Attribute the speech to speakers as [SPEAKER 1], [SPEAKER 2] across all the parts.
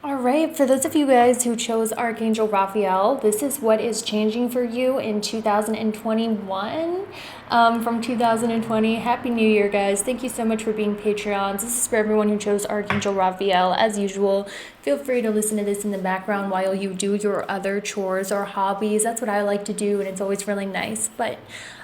[SPEAKER 1] All right, for those of you guys who chose Archangel Raphael, this is what is changing for you in 2021 from 2020. Happy New Year, guys. Thank you so much for being Patreons. This is for everyone who chose Archangel Raphael. As usual, feel free to listen to this in the background while you do your other chores or hobbies. That's what I like to do, and it's always really nice. But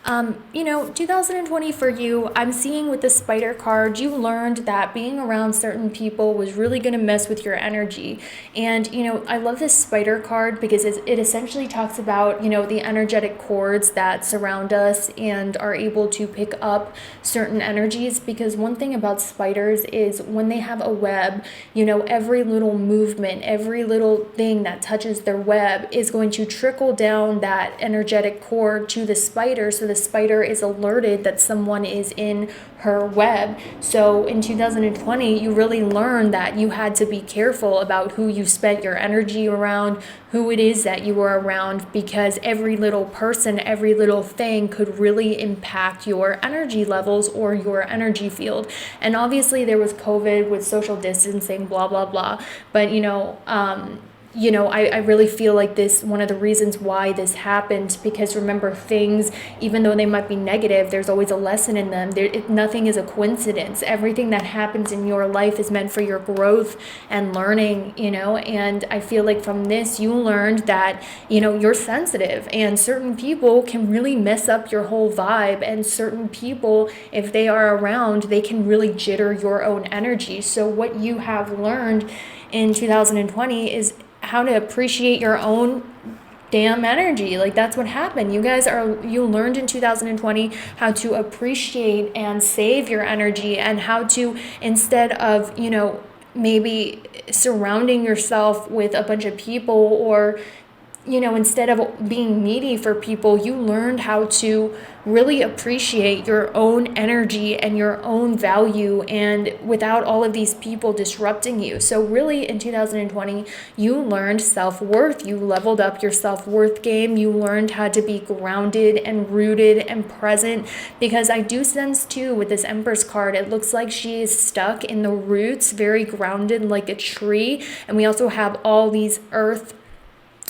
[SPEAKER 1] 2020 for you, I'm seeing with the spider card, you learned that being around certain people was really going to mess with your energy. And, I love this spider card because it essentially talks about, the energetic cords that surround us and are able to pick up certain energies. Because one thing about spiders is when they have a web, every little movement, every little thing that touches their web is going to trickle down that energetic cord to the spider, so the spider is alerted that someone is in her web. So in 2020, you really learned that you had to be careful about who you spent your energy around, who it is that you were around, because every little person, every little thing could really impact your energy levels or your energy field. And obviously there was COVID with social distancing, blah, blah, blah. But, I really feel like this, one of the reasons why this happened, because remember, things, even though they might be negative, there's always a lesson in them. Nothing is a coincidence. Everything that happens in your life is meant for your growth and learning, and I feel like from this, you learned that, you're sensitive, and certain people can really mess up your whole vibe, and certain people, if they are around, they can really jitter your own energy. So what you have learned in 2020 is how to appreciate your own damn energy. Like, that's what happened. You learned in 2020 how to appreciate and save your energy, and how to, instead of, maybe surrounding yourself with a bunch of people, or instead of being needy for people, you learned how to really appreciate your own energy and your own value, and without all of these people disrupting you. So really in 2020, you learned self-worth. You leveled up your self-worth game. You learned how to be grounded and rooted and present, because I do sense too with this Empress card, it looks like she is stuck in the roots, very grounded like a tree. And we also have all these earth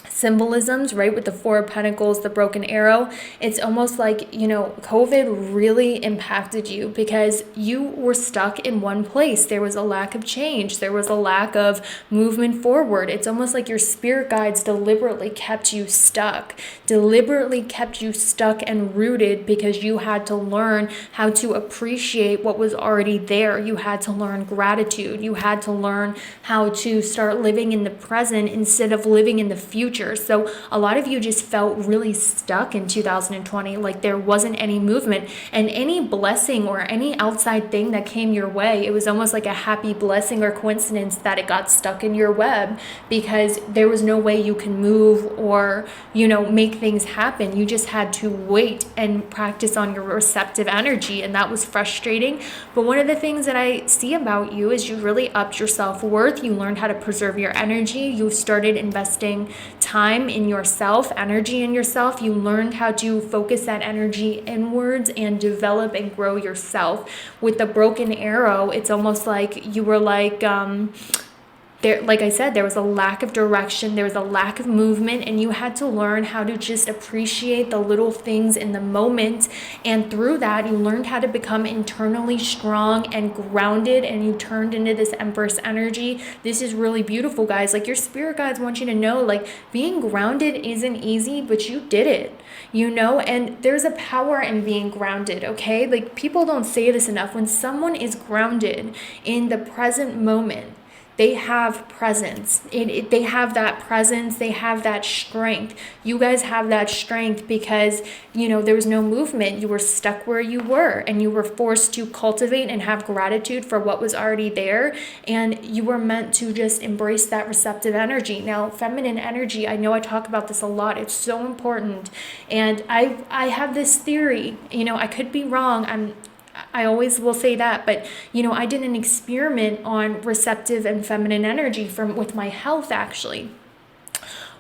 [SPEAKER 1] symbolisms, right, with the Four of Pentacles, the broken arrow. It's almost like, COVID really impacted you because you were stuck in one place. There was a lack of change. There was a lack of movement forward. It's almost like your spirit guides deliberately kept you stuck and rooted, because you had to learn how to appreciate what was already there. You had to learn gratitude. You had to learn how to start living in the present instead of living in the future. So a lot of you just felt really stuck in 2020, like there wasn't any movement, and any blessing or any outside thing that came your way, it was almost like a happy blessing or coincidence that it got stuck in your web, because there was no way you can move or, make things happen. You just had to wait and practice on your receptive energy, and that was frustrating. But one of the things that I see about you is you really upped your self-worth. You learned how to preserve your energy. You started investing time in yourself, energy in yourself. You learned how to focus that energy inwards and develop and grow yourself. With the broken arrow, it's almost like you were like, like I said, there was a lack of direction, there was a lack of movement, and you had to learn how to just appreciate the little things in the moment. And through that, you learned how to become internally strong and grounded, and you turned into this Empress energy. This is really beautiful, guys. Like, your spirit guides want you to know, like, being grounded isn't easy, but you did it, and there's a power in being grounded, okay? Like, people don't say this enough. When someone is grounded in the present moment, they have presence. They have that presence. They have that strength. You guys have that strength because, there was no movement. You were stuck where you were, and you were forced to cultivate and have gratitude for what was already there. And you were meant to just embrace that receptive energy. Now, feminine energy, I know I talk about this a lot. It's so important. And I have this theory, I could be wrong. I always will say that, but I did an experiment on receptive and feminine energy with my health, actually.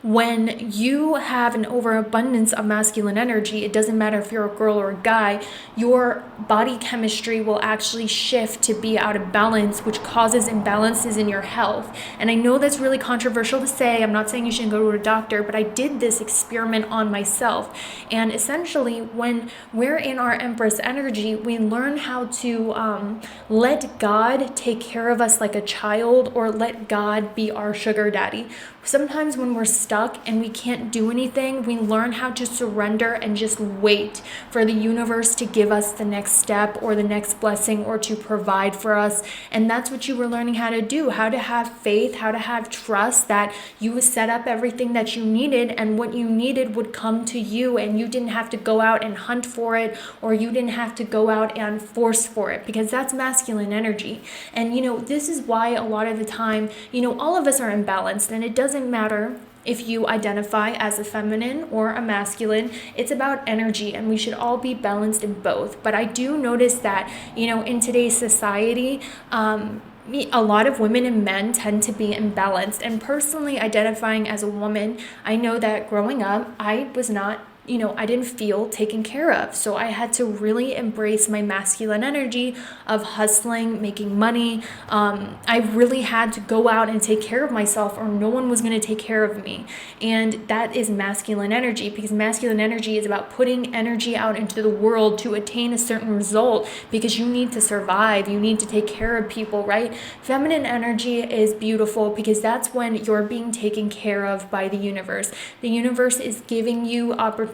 [SPEAKER 1] when you have an overabundance of masculine energy, it doesn't matter if you're a girl or a guy, your body chemistry will actually shift to be out of balance, which causes imbalances in your health. And I know that's really controversial to say. I'm not saying you shouldn't go to a doctor, but I did this experiment on myself. And essentially, when we're in our Empress energy, we learn how to let God take care of us like a child, or let God be our sugar daddy. Sometimes when we're stuck and we can't do anything, we learn how to surrender and just wait for the universe to give us the next step or the next blessing, or to provide for us. And that's what you were learning how to do, how to have faith, how to have trust that you would set up everything that you needed, and what you needed would come to you, and you didn't have to go out and hunt for it, or you didn't have to go out and force for it, because that's masculine energy. And this is why a lot of the time, all of us are imbalanced, and it doesn't matter if you identify as a feminine or a masculine. It's about energy, and we should all be balanced in both. But I do notice that, in today's society, a lot of women and men tend to be imbalanced. And personally, identifying as a woman, I know that growing up, I was not I didn't feel taken care of. So I had to really embrace my masculine energy of hustling, making money. I really had to go out and take care of myself, or no one was going to take care of me. And that is masculine energy, because masculine energy is about putting energy out into the world to attain a certain result, because you need to survive. You need to take care of people, right? Feminine energy is beautiful, because that's when you're being taken care of by the universe. The universe is giving you opportunity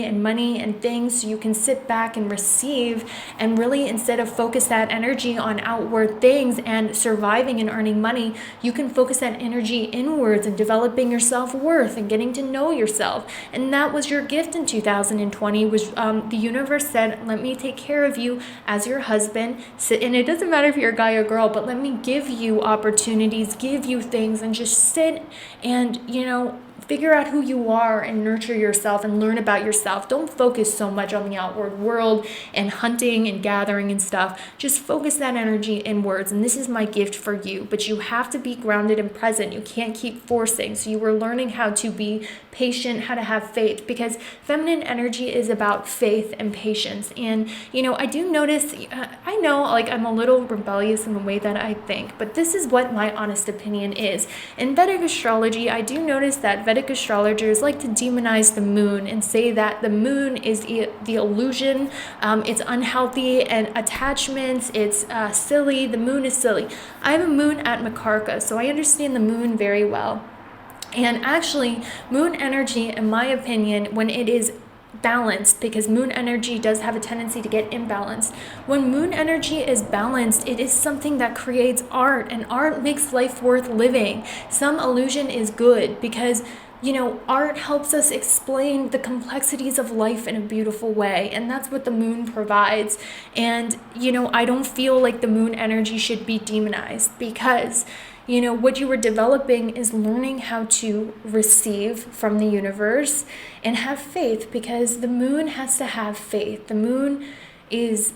[SPEAKER 1] and money and things, so you can sit back and receive, and really, instead of focus that energy on outward things and surviving and earning money, you can focus that energy inwards and developing your self-worth and getting to know yourself. And that was your gift in 2020, was the universe said, let me take care of you as your husband. And it doesn't matter if you're a guy or girl, but let me give you opportunities, give you things, and just sit and figure out who you are and nurture yourself and learn about yourself. Don't focus so much on the outward world and hunting and gathering and stuff. Just focus that energy inwards. And this is my gift for you. But you have to be grounded and present. You can't keep forcing. So you were learning how to be patient, how to have faith, because feminine energy is about faith and patience. And, I do notice, I know I'm a little rebellious in the way that I think, but this is what my honest opinion is. In Vedic astrology, I do notice that Vedic astrologers like to demonize the moon and say that the moon is the illusion, it's unhealthy, and attachments, it's silly, the moon is silly. I have a moon at Makarka, so I understand the moon very well. And actually, moon energy, in my opinion, when it is balanced, because moon energy does have a tendency to get imbalanced. When moon energy is balanced, it is something that creates art, and art makes life worth living. Some illusion is good, because art helps us explain the complexities of life in a beautiful way, and that's what the moon provides. And I don't feel like the moon energy should be demonized, because what you were developing is learning how to receive from the universe and have faith, because the moon has to have faith. The moon is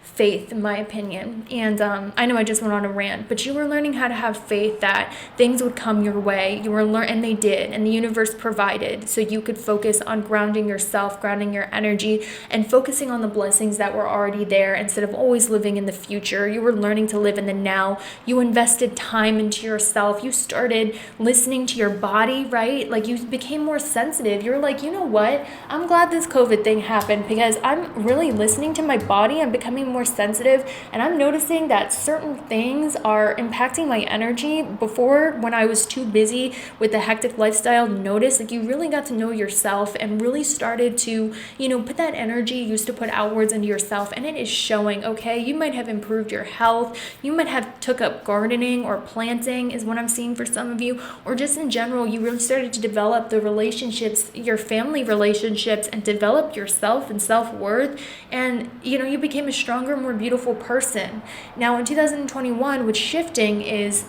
[SPEAKER 1] faith, in my opinion. And I know I just went on a rant, but you were learning how to have faith that things would come your way. You were and they did, and the universe provided, so you could focus on grounding yourself, grounding your energy, and focusing on the blessings that were already there instead of always living in the future. You were learning to live in the now. You invested time into yourself. You started listening to your body, right? You became more sensitive. You're like, you know what? I'm glad this COVID thing happened, because I'm really listening to my body. I'm becoming more sensitive, and I'm noticing that certain things are impacting my energy. Before, when I was too busy with the hectic lifestyle, notice you really got to know yourself and really started to put that energy you used to put outwards into yourself, and it is showing. Okay, you might have improved your health, you might have took up gardening or planting, is what I'm seeing for some of you, or just in general, you really started to develop the relationships, your family relationships, and develop yourself and self-worth, and you became a stronger, more beautiful person. Now in 2021, what's shifting is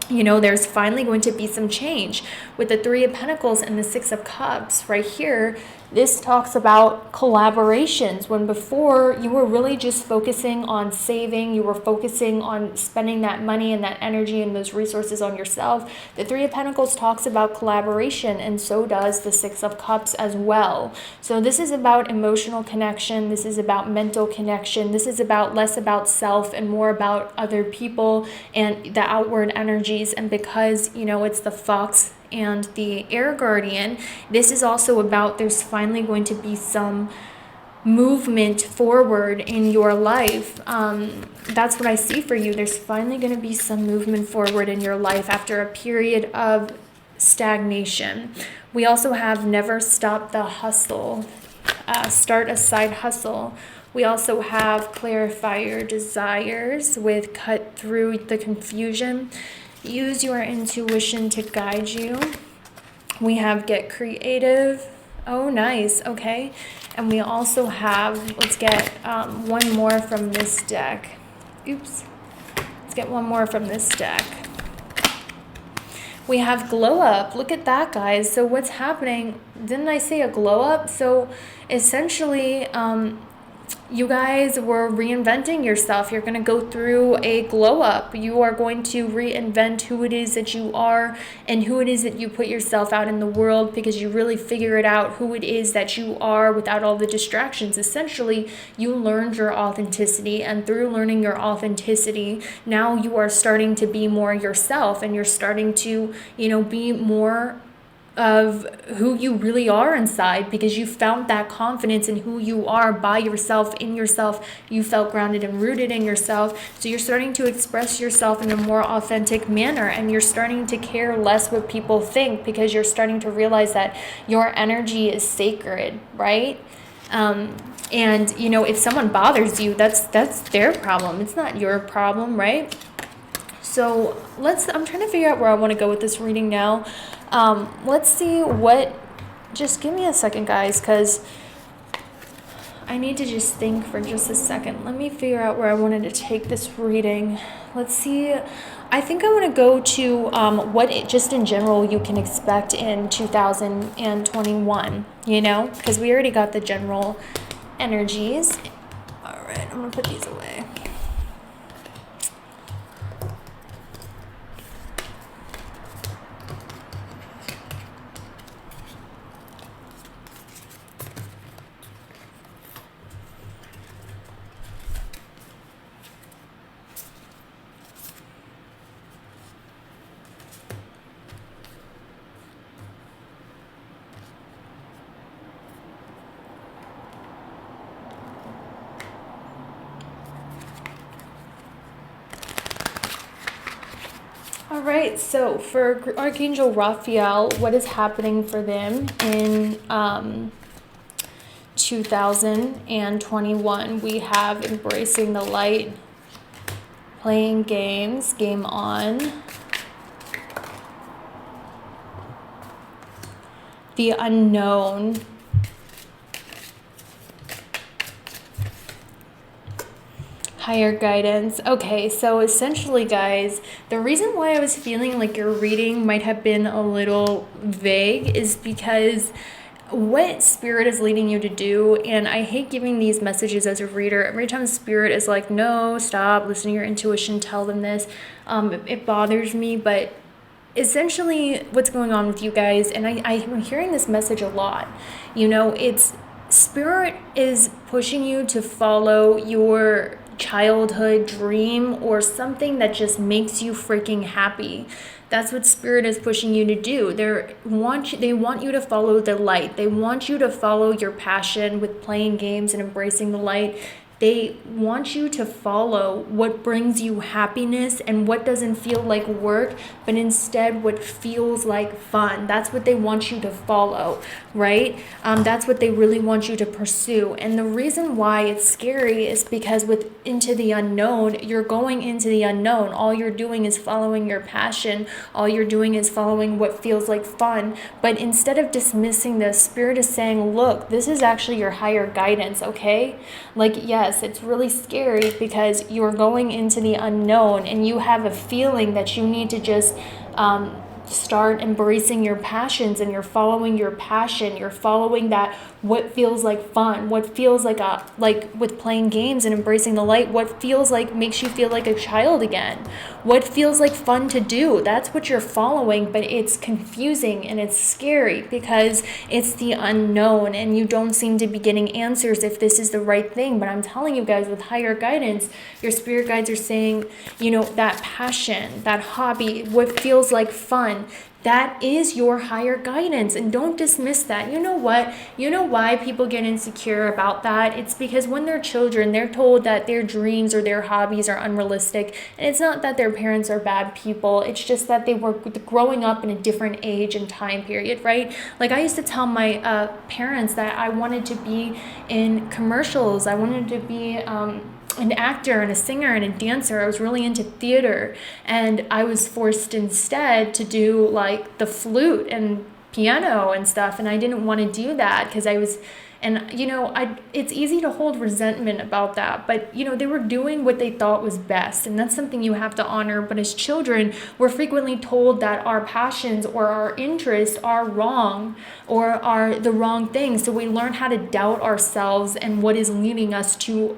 [SPEAKER 1] there's finally going to be some change with the Three of Pentacles and the Six of Cups right here. This talks about collaborations, when before you were really just focusing on saving, you were focusing on spending that money and that energy and those resources on yourself. The Three of Pentacles talks about collaboration, and so does the Six of Cups as well. So this is about emotional connection. This is about mental connection. This is about less about self and more about other people and the outward energies. And because, you know, it's the Fox and the Air Guardian, this is also about there's finally going to be some movement forward in your life. That's what I see for you. There's finally going to be some movement forward in your life after a period of stagnation. We also have never stop the hustle, start a side hustle. We also have clarify your desires with cut through the confusion. Use your intuition to guide you. We have get creative. Oh, nice. Okay. And we also have, let's get one more from this deck. Oops. Let's get one more from this deck. We have glow up. Look at that, guys. So what's happening? Didn't I say a glow up? So essentially, you guys were reinventing yourself. You're going to go through a glow up. You are going to reinvent who it is that you are and who it is that you put yourself out in the world, because you really figure it out who it is that you are without all the distractions. Essentially, you learned your authenticity, and through learning your authenticity, now you are starting to be more yourself, and you're starting to, you know, be more of who you really are inside, because you found that confidence in who you are by yourself, in yourself. You felt grounded and rooted in yourself. So you're starting to express yourself in a more authentic manner, and you're starting to care less what people think, because you're starting to realize that your energy is sacred, right? And you know, if someone bothers you, that's their problem. It's not your problem, right? So I'm trying to figure out where I want to go with this reading now. Let's see what, just give me a second, guys, because I need to just think for just a second. Let me figure out where I wanted to take this reading. Let's see. I think I want to go to just in general you can expect in 2021, you know, because we already got the general energies. All right, I'm going to put these away. All right, so for Archangel Raphael, what is happening for them in 2021? We have embracing the light, playing games, game on, the unknown, higher guidance. Okay, so essentially, guys, the reason why I was feeling like your reading might have been a little vague is because what Spirit is leading you to do, and I hate giving these messages as a reader. Every time Spirit is like, no, stop, listen to your intuition, tell them this, it bothers me. But essentially what's going on with you guys, and I'm hearing this message a lot, you know, it's Spirit is pushing you to follow your childhood dream or something that just makes you freaking happy. That's what Spirit is pushing you to do. They want you to follow the light. They want you to follow your passion with playing games and embracing the light. They want you to follow what brings you happiness and what doesn't feel like work, but instead what feels like fun. That's what they want you to follow, right? That's what they really want you to pursue. And the reason why it's scary is because with into the unknown, you're going into the unknown. All you're doing is following your passion. All you're doing is following what feels like fun. But instead of dismissing this, Spirit is saying, look, this is actually your higher guidance, okay? Like, yes, it's really scary because you're going into the unknown and you have a feeling that you need to just start embracing your passions and you're following your passion, you're following that, what feels like fun, what feels like with playing games and embracing the light, what feels like makes you feel like a child again, what feels like fun to do. That's what you're following, but it's confusing and it's scary because it's the unknown and you don't seem to be getting answers if this is the right thing. But I'm telling you guys, with higher guidance, your spirit guides are saying, that passion, that hobby, what feels like fun, that is your higher guidance, and don't dismiss that. You know what? You know why people get insecure about that? It's because when they're children, they're told that their dreams or their hobbies are unrealistic. And it's not that their parents are bad people. It's just that they were growing up in a different age and time period, right? Like I used to tell my parents that I wanted to be in commercials. I wanted to be an actor and a singer and a dancer. I was really into theater, and I was forced instead to do like the flute and piano and stuff, and I didn't want to do that because I was, and it's easy to hold resentment about that, but they were doing what they thought was best, and that's something you have to honor. But as children, we're frequently told that our passions or our interests are wrong or are the wrong thing, so we learn how to doubt ourselves and what is leading us to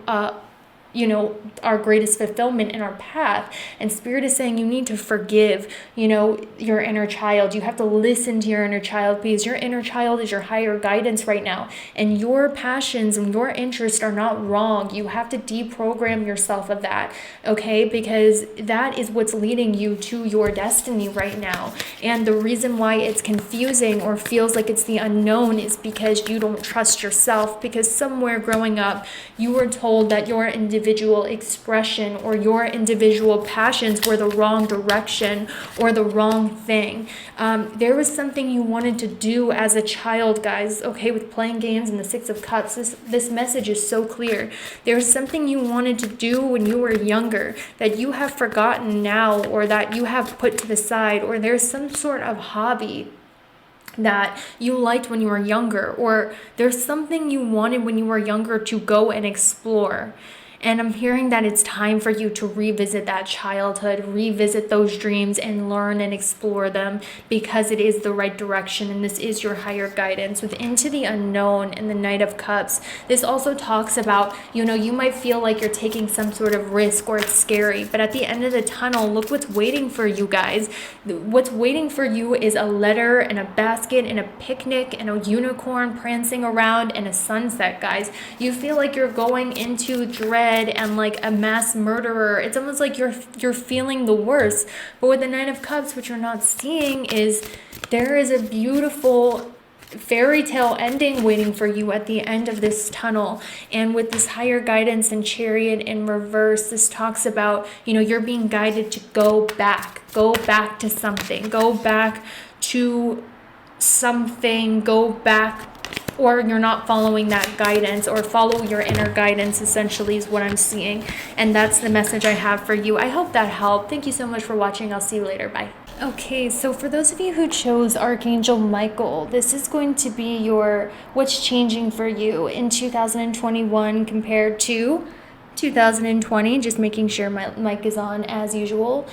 [SPEAKER 1] our greatest fulfillment in our path. And Spirit is saying you need to forgive, your inner child. You have to listen to your inner child, because your inner child is your higher guidance right now. And your passions and your interests are not wrong. You have to deprogram yourself of that, okay? Because that is what's leading you to your destiny right now. And the reason why it's confusing or feels like it's the unknown is because you don't trust yourself, because somewhere growing up, you were told that your individual expression or your individual passions were the wrong direction or the wrong thing. There was something you wanted to do as a child, guys, okay, with playing games and the Six of Cups. This message is so clear. There was something you wanted to do when you were younger that you have forgotten now, or that you have put to the side, or there's some sort of hobby that you liked when you were younger, or there's something you wanted when you were younger to go and explore. And I'm hearing that it's time for you to revisit that childhood, revisit those dreams, and learn and explore them, because it is the right direction, and this is your higher guidance. With Into the Unknown and the Knight of Cups, this also talks about, you might feel like you're taking some sort of risk or it's scary, but at the end of the tunnel, look what's waiting for you guys. What's waiting for you is a letter and a basket and a picnic and a unicorn prancing around and a sunset, guys. You feel like you're going into dread and like a mass murderer. It's almost like you're feeling the worst. But with the Nine of Cups, what you're not seeing is there is a beautiful fairy tale ending waiting for you at the end of this tunnel. And with this higher guidance and Chariot in reverse, this talks about, you're being guided to go back to something, go back, or you're not following that guidance, or follow your inner guidance, essentially, is what I'm seeing. And that's the message I have for you. I hope that helped. Thank you so much for watching. I'll see you later. Bye. Okay, so for those of you who chose Archangel Michael, this is going to be your what's changing for you in 2021 compared to 2020. Just making sure my mic is on as usual.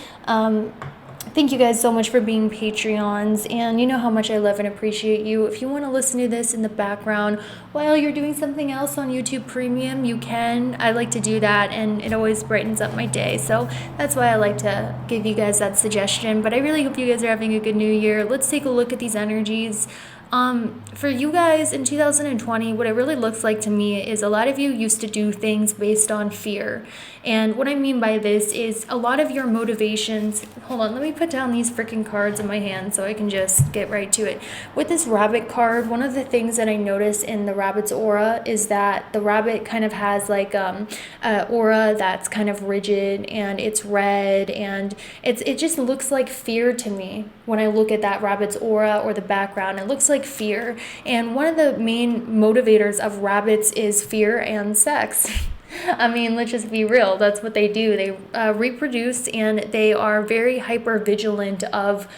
[SPEAKER 1] Thank you guys so much for being Patreons, and you know how much I love and appreciate you. If you want to listen to this in the background while you're doing something else on YouTube Premium, you can. I like to do that, and it always brightens up my day, so that's why I like to give you guys that suggestion. But I really hope you guys are having a good new year. Let's take a look at these energies. For you guys in 2020, what it really looks like to me is a lot of you used to do things based on fear. And what I mean by this is a lot of your motivations, hold on, let me put down these freaking cards in my hand so I can just get right to it. With this rabbit card, one of the things that I notice in the rabbit's aura is that the rabbit kind of has like a aura that's kind of rigid, and it's red, and it just looks like fear to me when I look at that rabbit's aura or the background. It looks like fear. And one of the main motivators of rabbits is fear and sex. I mean, let's just be real. That's what they do. They reproduce, and they are very hyper vigilant of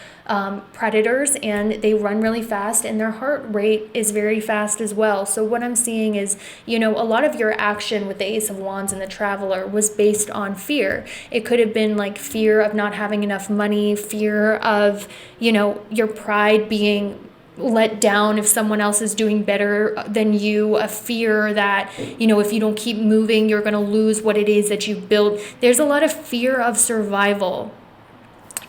[SPEAKER 1] predators, and they run really fast, and their heart rate is very fast as well. So what I'm seeing is, a lot of your action with the Ace of Wands and the Traveler was based on fear. It could have been like fear of not having enough money, fear of, your pride being let down if someone else is doing better than you, a fear that, if you don't keep moving, you're going to lose what it is that you've built. There's a lot of fear of survival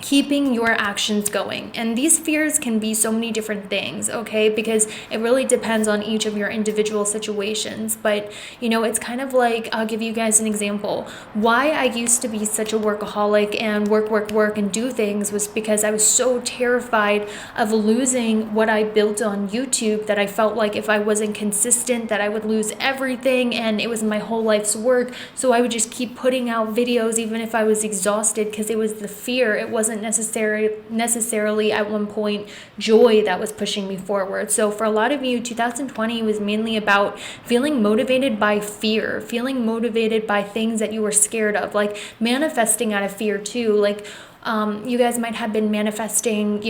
[SPEAKER 1] keeping your actions going. And these fears can be so many different things, okay? Because it really depends on each of your individual situations. But, it's kind of like, I'll give you guys an example. Why I used to be such a workaholic and work, and do things was because I was so terrified of losing what I built on YouTube that I felt like if I wasn't consistent, that I would lose everything, and it was my whole life's work. So I would just keep putting out videos even if I was exhausted, because it was the fear. It wasn't necessarily at one point joy that was pushing me forward. So for a lot of you, 2020 was mainly about feeling motivated by fear, feeling motivated by things that you were scared of, like manifesting out of fear too. Like you guys might have been manifesting,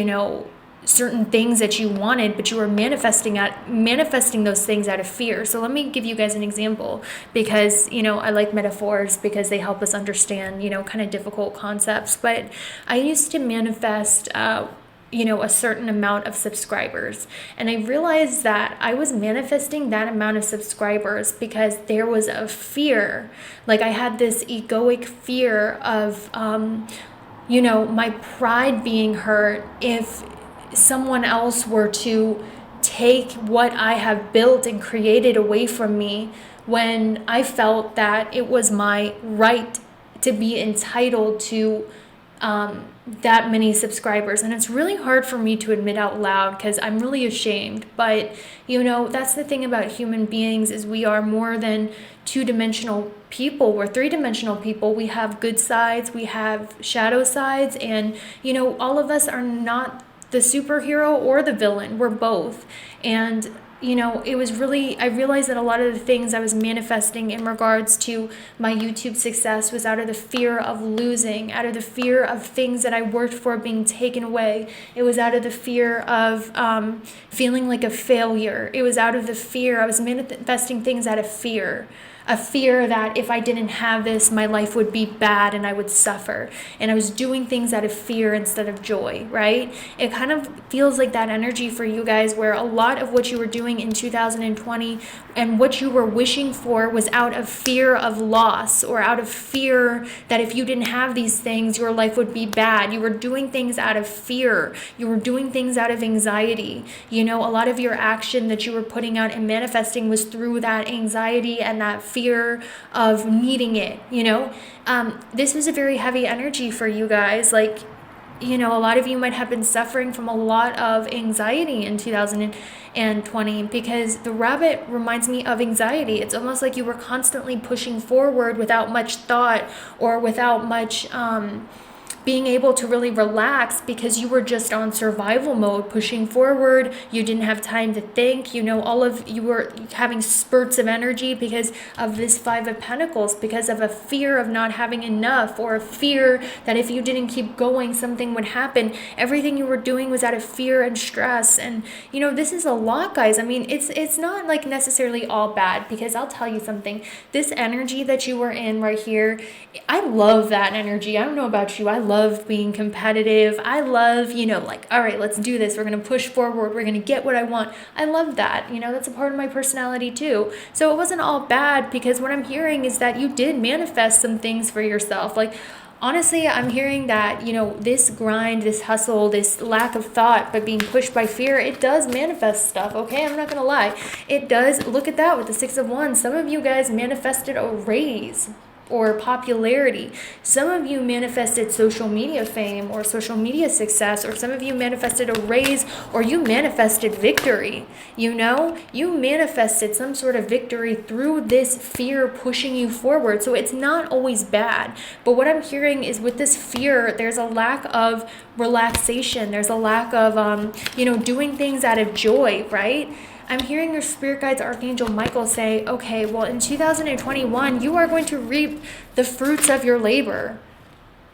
[SPEAKER 1] certain things that you wanted, but you were manifesting those things out of fear. So let me give you guys an example, because I like metaphors because they help us understand kind of difficult concepts. But I used to manifest a certain amount of subscribers, and I realized that I was manifesting that amount of subscribers because there was a fear. Like I had this egoic fear of my pride being hurt if someone else were to take what I have built and created away from me, when I felt that it was my right to be entitled to that many subscribers. And it's really hard for me to admit out loud because I'm really ashamed. But that's the thing about human beings, is we are more than two-dimensional people. We're three-dimensional people. We have good sides, we have shadow sides, and all of us are not the superhero or the villain. We're both. And it was really, I realized that a lot of the things I was manifesting in regards to my YouTube success was out of the fear of losing, out of the fear of things that I worked for being taken away. It was out of the fear of feeling like a failure. It was out of the fear, I was manifesting things out of fear. A fear that if I didn't have this, my life would be bad and I would suffer. And I was doing things out of fear instead of joy, right? It kind of feels like that energy for you guys, where a lot of what you were doing in 2020 and what you were wishing for was out of fear of loss, or out of fear that if you didn't have these things, your life would be bad. You were doing things out of fear. You were doing things out of anxiety. A lot of your action that you were putting out and manifesting was through that anxiety and that fear of needing it. This was a very heavy energy for you guys. Like, a lot of you might have been suffering from a lot of anxiety in 2020, because the rabbit reminds me of anxiety. It's almost like you were constantly pushing forward without much thought, or without much being able to really relax, because you were just on survival mode, pushing forward. You didn't have time to think. You were having spurts of energy because of this Five of Pentacles, because of a fear of not having enough, or a fear that if you didn't keep going, something would happen. Everything you were doing was out of fear and stress. And this is a lot, guys. I mean, it's not like necessarily all bad, because I'll tell you something. This energy that you were in right here, I love that energy. I don't know about you. I love being competitive. I love, like, all right, let's do this. We're going to push forward. We're going to get what I want. I love that. That's a part of my personality too. So it wasn't all bad, because what I'm hearing is that you did manifest some things for yourself. Like, honestly, I'm hearing that, this grind, this hustle, this lack of thought, but being pushed by fear, it does manifest stuff, okay? I'm not going to lie. It does. Look at that with the Six of Wands. Some of you guys manifested a raise or popularity. Some of you manifested social media fame or social media success, or some of you manifested a raise, or you manifested victory. You manifested some sort of victory through this fear pushing you forward. So it's not always bad. But what I'm hearing is, with this fear, there's a lack of relaxation. There's a lack of, doing things out of joy, right? I'm hearing your spirit guides, Archangel Michael, say, okay, well, in 2021, you are going to reap the fruits of your labor.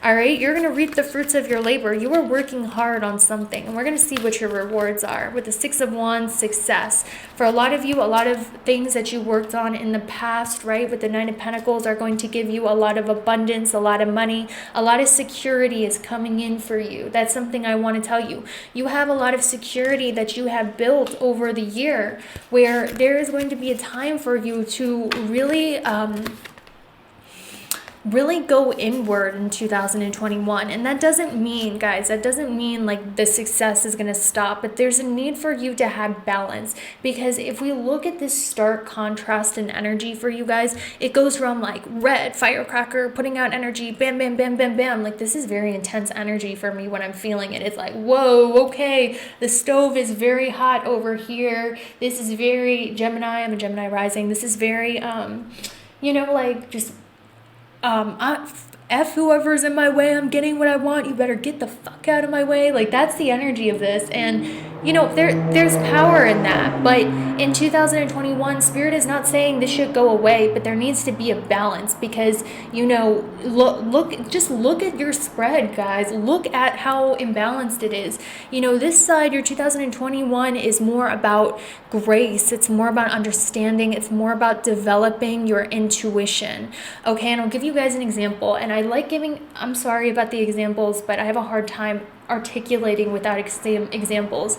[SPEAKER 1] All right, you're going to reap the fruits of your labor. You are working hard on something, and we're going to see what your rewards are. With the Six of Wands, success. For a lot of you, a lot of things that you worked on in the past, right, with the Nine of Pentacles are going to give you a lot of abundance, a lot of money, a lot of security is coming in for you. That's something I want to tell you. You have a lot of security that you have built over the year, where there is going to be a time for you to really go inward in 2021. And that doesn't mean, guys, that doesn't mean like the success is going to stop, but there's a need for you to have balance. Because if we look at this stark contrast in energy for you guys, it goes from like red firecracker, putting out energy, bam, bam, bam, bam, bam. Like, this is very intense energy for me when I'm feeling it. It's like, whoa, okay, the stove is very hot over here. This is very Gemini. I'm a Gemini rising. This is very, like just F whoever's in my way, I'm getting what I want, you better get the fuck out of my way. Like, that's the energy of this. And there's power in that. But in 2021, Spirit is not saying this should go away, but there needs to be a balance. Because look at your spread, guys. Look at how imbalanced it is. This side, your 2021, is more about grace. It's more about understanding. It's more about developing your intuition. Okay, and I'll give you guys an example. And I'm sorry about the examples, but I have a hard time articulating without examples.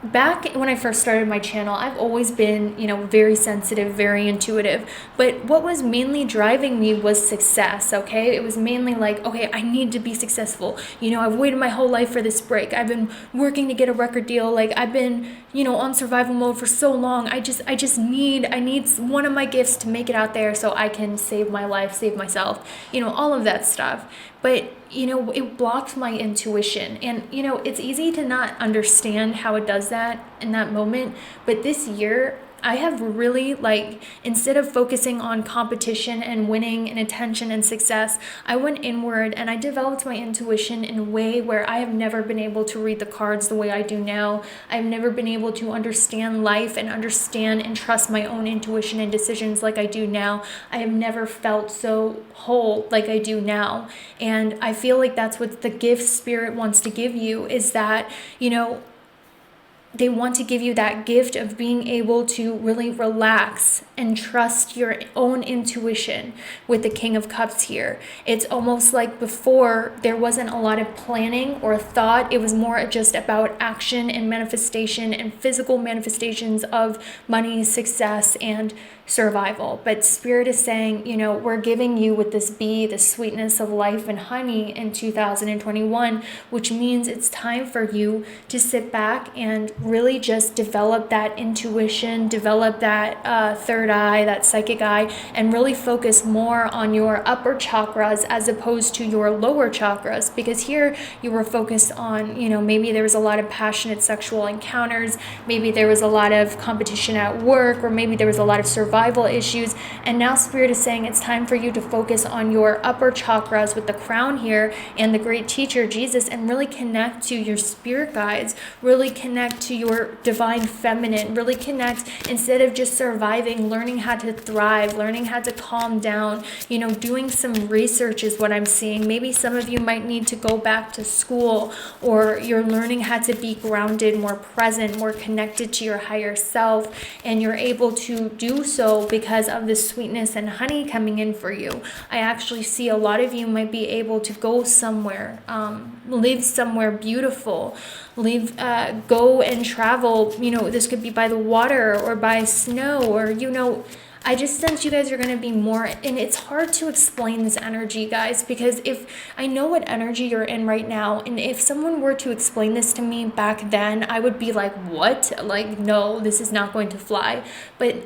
[SPEAKER 1] Back when I first started my channel, I've always been, very sensitive, very intuitive. But what was mainly driving me was success, okay? It was mainly like, okay, I need to be successful. I've waited my whole life for this break. I've been working to get a record deal. Like, I've been, on survival mode for so long. I need one of my gifts to make it out there so I can save my life, save myself, all of that stuff. But, it blocked my intuition. And, it's easy to not understand how it does that in that moment. But this year, I have really, instead of focusing on competition and winning and attention and success, I went inward and I developed my intuition in a way where I have never been able to read the cards the way I do now. I've never been able to understand life and understand and trust my own intuition and decisions like I do now. I have never felt so whole like I do now. And I feel like that's what the gift Spirit wants to give you, is that, they want to give you that gift of being able to really relax and trust your own intuition with the King of Cups here. It's almost like before there wasn't a lot of planning or thought. It was more just about action and manifestation and physical manifestations of money, success, and survival. But Spirit is saying, we're giving you with this bee the sweetness of life and honey in 2021, which means it's time for you to sit back and really just develop that intuition, develop that third eye, that psychic eye, and really focus more on your upper chakras as opposed to your lower chakras. Because here you were focused on, maybe there was a lot of passionate sexual encounters, maybe there was a lot of competition at work, or maybe there was a lot of survival issues. And now Spirit is saying it's time for you to focus on your upper chakras with the crown here and the great teacher, Jesus, and really connect to your spirit guides, really connect to your divine feminine, really connect, instead of just surviving, learning how to thrive, learning how to calm down, doing some research is what I'm seeing. Maybe some of you might need to go back to school, or you're learning how to be grounded, more present, more connected to your higher self, and you're able to do so because of the sweetness and honey coming in for you. I actually see a lot of you might be able to go somewhere, live somewhere beautiful, go and travel. This could be by the water or by snow, or I just sense you guys are going to be more, and it's hard to explain this energy, guys, because if I know what energy you're in right now, and if someone were to explain this to me back then, I would be like, what? Like, no, this is not going to fly. But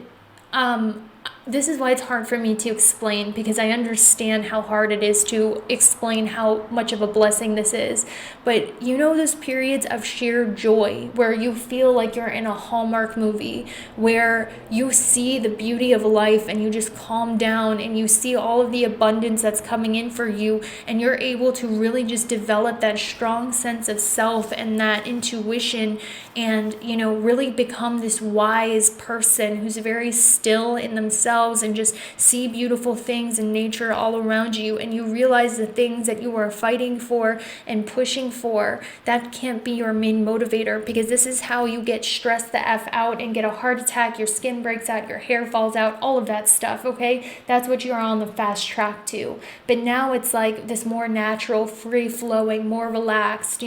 [SPEAKER 1] this is why it's hard for me to explain, because I understand how hard it is to explain how much of a blessing this is. But you know, those periods of sheer joy where you feel like you're in a Hallmark movie, where you see the beauty of life and you just calm down and you see all of the abundance that's coming in for you, and you're able to really just develop that strong sense of self and that intuition, and really become this wise person who's very still in themselves and just see beautiful things in nature all around you, and you realize the things that you are fighting for and pushing for, that can't be your main motivator, because this is how you get stressed the F out and get a heart attack, your skin breaks out, your hair falls out, all of that stuff, okay? That's what you're on the fast track to. But now it's like this more natural, free-flowing, more relaxed,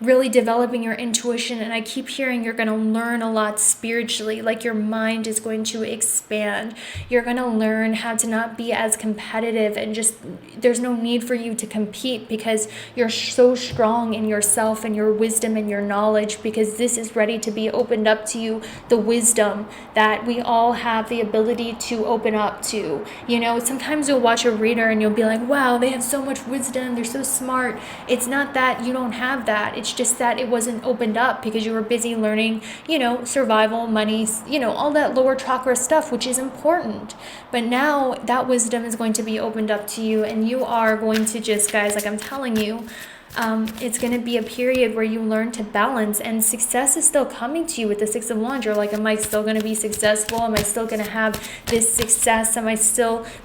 [SPEAKER 1] really developing your intuition. And I keep hearing you're going to learn a lot spiritually, like your mind is going to expand. You're going to learn how to not be as competitive, and just there's no need for you to compete, because you're so strong in yourself and your wisdom and your knowledge, because this is ready to be opened up to you, the wisdom that we all have the ability to open up to. Sometimes you'll watch a reader and you'll be like, wow, they have so much wisdom, they're so smart. It's not that you don't have that. It's just that it wasn't opened up because you were busy learning, survival, money, all that lower chakra stuff, which is important. But now that wisdom is going to be opened up to you, and you are going to just, guys, like I'm telling you, it's going to be a period where you learn to balance, and success is still coming to you with the Six of Wands. You're like, am I still going to be successful? Am I still going to have this success?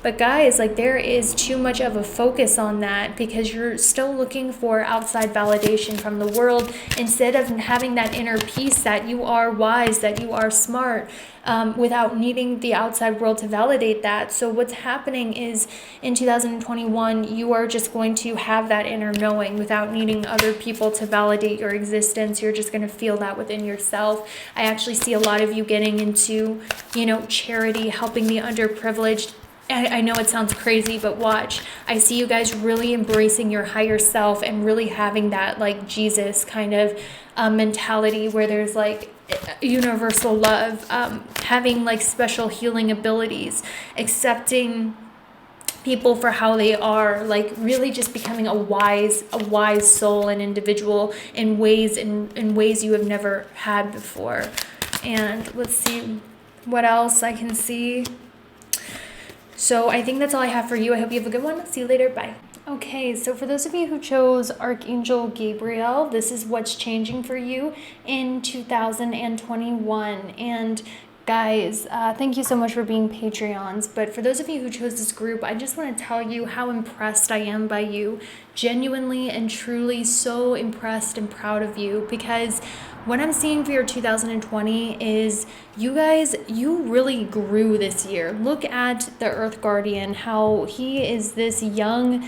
[SPEAKER 1] But guys, like, there is too much of a focus on that, because you're still looking for outside validation from the world, instead of having that inner peace that you are wise, that you are smart, without needing the outside world to validate that. So what's happening is, in 2021, you are just going to have that inner knowing without needing other people to validate your existence. You're just going to feel that within yourself. I actually see a lot of you getting into, charity, helping the underprivileged. I know it sounds crazy, but watch. I see you guys really embracing your higher self and really having that, like, Jesus kind of mentality, where there's like universal love, having like special healing abilities, accepting people for how they are, like really just becoming a wise soul and individual in ways you have never had before. And let's see what else I can see. So I think that's all I have for you. I hope you have a good one. See you later. Bye. Okay, so for those of you who chose Archangel Gabriel, this is what's changing for you in 2021. And guys, thank you so much for being Patreons. But for those of you who chose this group, I just want to tell you how impressed I am by you. Genuinely and truly so impressed and proud of you, because what I'm seeing for your 2020 is you guys, you really grew this year. Look at the Earth Guardian, how he is this young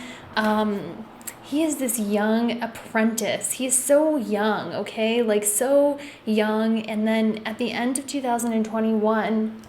[SPEAKER 1] apprentice. He's so young, okay? Like so young. And then at the end of 2021,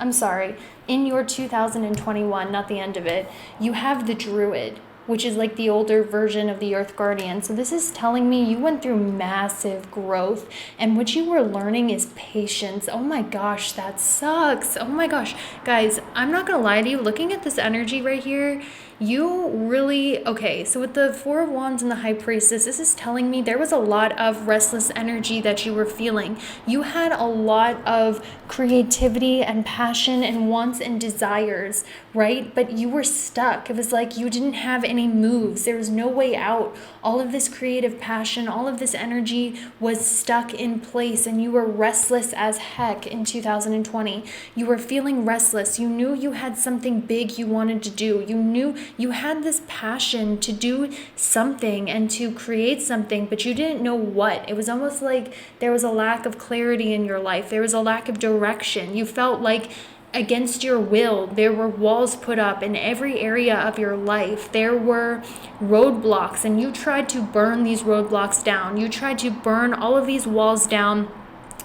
[SPEAKER 1] in your 2021, not the end of it, you have the Druid, which is like the older version of the Earth Guardian. So this is telling me you went through massive growth, and what you were learning is patience. Oh my gosh, that sucks. Oh my gosh. Guys, I'm not gonna lie to you, looking at this energy right here, you really, okay, so with the Four of Wands and the High Priestess, this is telling me there was a lot of restless energy that you were feeling. You had a lot of creativity and passion and wants and desires, right? But you were stuck. It was like you didn't have any moves. There was no way out. All of this creative passion, all of this energy was stuck in place, and you were restless as heck in 2020. You were feeling restless. You knew you had something big you wanted to do. You knew you had this passion to do something and to create something, but you didn't know what. It was almost like there was a lack of clarity in your life. There was a lack of direction. You felt like against your will, there were walls put up in every area of your life. There were roadblocks, and you tried to burn these roadblocks down. You tried to burn all of these walls down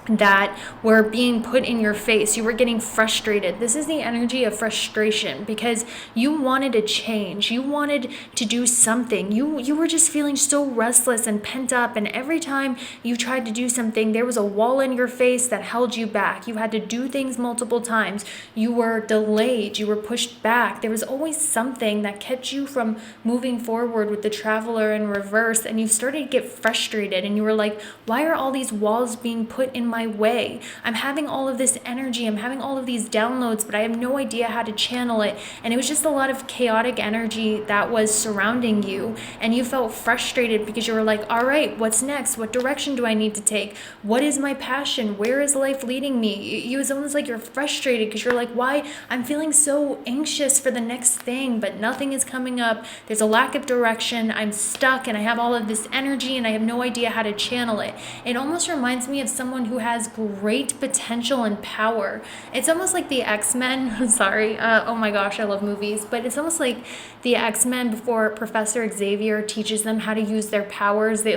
[SPEAKER 1] that were being put in your face. You were getting frustrated. This is the energy of frustration because you wanted to change. You wanted to do something. You were just feeling so restless and pent up, and every time you tried to do something, there was a wall in your face that held you back. You had to do things multiple times. You were delayed. You were pushed back. There was always something that kept you from moving forward with the traveler in reverse, and you started to get frustrated, and you were like, why are all these walls being put in my way? I'm having all of this energy, I'm having all of these downloads, but I have no idea how to channel it. And it was just a lot of chaotic energy that was surrounding you, and you felt frustrated because you were like, all right, what's next? What direction do I need to take? What is my passion? Where is life leading me? It was almost like you're frustrated because you're like, why? I'm feeling so anxious for the next thing, but nothing is coming up. There's a lack of direction. I'm stuck, and I have all of this energy, and I have no idea how to channel it. It almost reminds me of someone who has great potential and power. It's almost like the X-Men. Sorry. Oh my gosh, I love movies. But it's almost like the X-Men before Professor Xavier teaches them how to use their powers. They